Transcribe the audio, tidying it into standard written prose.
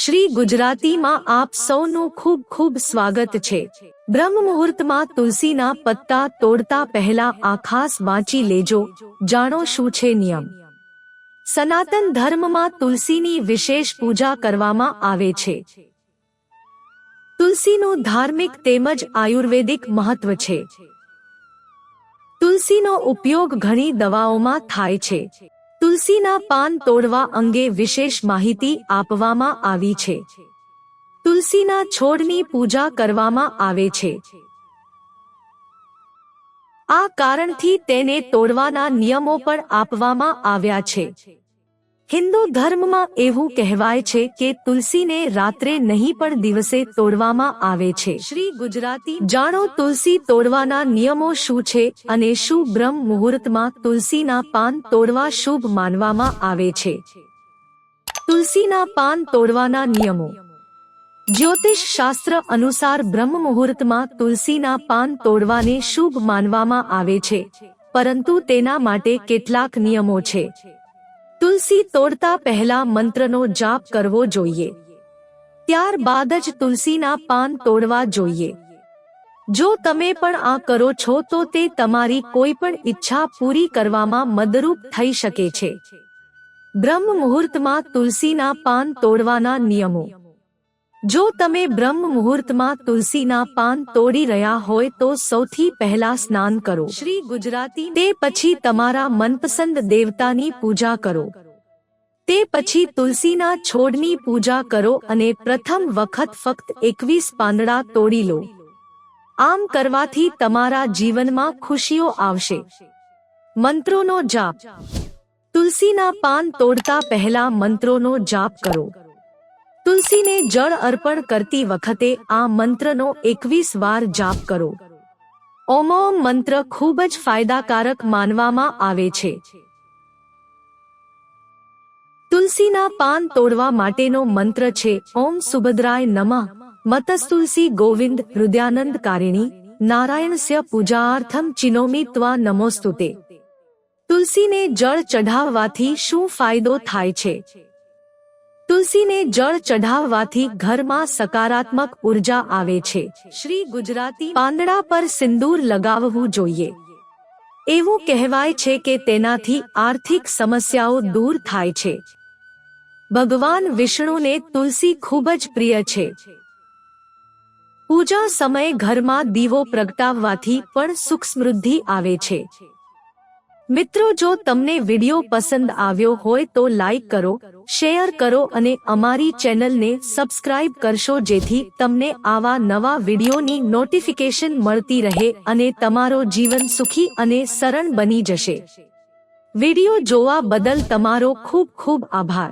શ્રી ગુજરાતીમાં આપ સૌનું ખૂબ ખૂબ સ્વાગત છે। બ્રહ્મ મુહૂર્તમાં તુલસીના પત્તા તોડતા પહેલા આ ખાસ વાંચી લેજો, જાણો શું છે નિયમ। સનાતન ધર્મમાં તુલસીની વિશેષ પૂજા કરવામાં આવે છે। તુલસીનું ધાર્મિક તેમજ આયુર્વેદિક મહત્વ છે। તુલસીનો ઉપયોગ ઘણી દવાઓમાં થાય છે। તુલસીના પાન તોડવા અંગે વિશેષ માહિતી આપવામાં આવી છે। તુલસીના છોડની પૂજા કરવામાં આવે છે। આ કારણથી તેને તોડવાના નિયમો પણ આપવામાં આવ્યા છે। હિન્દુ ધર્મમાં એવું કહેવાય છે કે તુલસીને રાત્રે નહીં પણ દિવસે તોડવામાં આવે છે। શ્રી ગુજરાતી જાણો તુલસી તોડવાના નિયમો શું છે અને શું બ્રહ્મ મુહૂર્તમાં તુલસીના પાન તોડવા શુભ માનવામાં આવે છે। તુલસીના પાન તોડવાના નિયમો। જ્યોતિષ શાસ્ત્ર અનુસાર બ્રહ્મ મુહૂર્તમાં તુલસીના પાન તોડવાને શુભ માનવામાં આવે છે, પરંતુ તેના માટે કેટલાક નિયમો છે। તુલસી તોડતા પહેલા મંત્રનો જાપ કરવો જોઈએ। ત્યારબાદ જ તુલસીના પાન તોડવા જોઈએ। જો તમે પણ આ કરો છો તો તે તમારી કોઈ પણ ઈચ્છા પૂરી કરવામાં મદદરૂપ થઈ શકે છે। બ્રહ્મ મુહૂર્તમાં તુલસીના પાન તોડવાના નિયમો। જો તમે બ્રહ્મ મુહૂર્તમાં તુલસીના પાન તોડી રહ્યા હોય તો સૌથી પહેલા સ્નાન કરો। શ્રી ગુજરાતી તે પછી તમારા મનપસંદ દેવતાની પૂજા કરો। તે પછી તુલસીના છોડની પૂજા કરો અને પ્રથમ વખત ફક્ત 21 પાંદડા તોડી લો। આમ કરવાથી તમારા જીવનમાં ખુશીઓ આવશે। મંત્રોનો જાપ। તુલસીના પાન તોડતા પહેલા મંત્રોનો જાપ કરો। તુલસીને જળ અર્પણ કરતી વખતે આ મંત્રનો 21 વાર જાપ કરો। ઓમ મંત્ર ખૂબ જ ફાયદાકારક માનવામાં આવે છે। તુલસીના પાન તોડવા માટેનો મંત્ર છે ઓમ સુભદ્રાય નમઃ મતસ્તુલસી ગોવિંદ હૃદયાનંદ કારિણી નારાયણસ્ય પૂજાર્થમ ચિનોમિ ત્વા નમોસ્તુતે। તુલસીને જળ ચઢાવવાથી શું ફાયદો થાય છે? તુલસીને જળ ચઢાવવાથી ઘરમાં સકારાત્મક ઉર્જા આવે છે। શ્રી ગુજરાતી પાંદડા પર સિંદૂર લગાવવું જોઈએ। એવું કહેવાય છે કે તેનાથી આર્થિક સમસ્યાઓ દૂર થાય છે। ભગવાન વિષ્ણુને તુલસી ખૂબ જ પ્રિય છે। પૂજા સમયે ઘરમાં દીવો પ્રગટાવવાથી પણ સુખ સમૃદ્ધિ આવે છે। મિત્રો, જો તમને વિડિયો પસંદ આવ્યો હોય તો લાઈક કરો, શેર કરો અને અમારી ચેનલને સબસ્ક્રાઇબ કરશો જેથી તમને આવા નવા વિડિયોની નોટિફિકેશન મળતી રહે અને તમારો જીવન સુખી અને સરળ બની જશે। વિડિયો જોવા બદલ તમારો ખૂબ ખૂબ આભાર।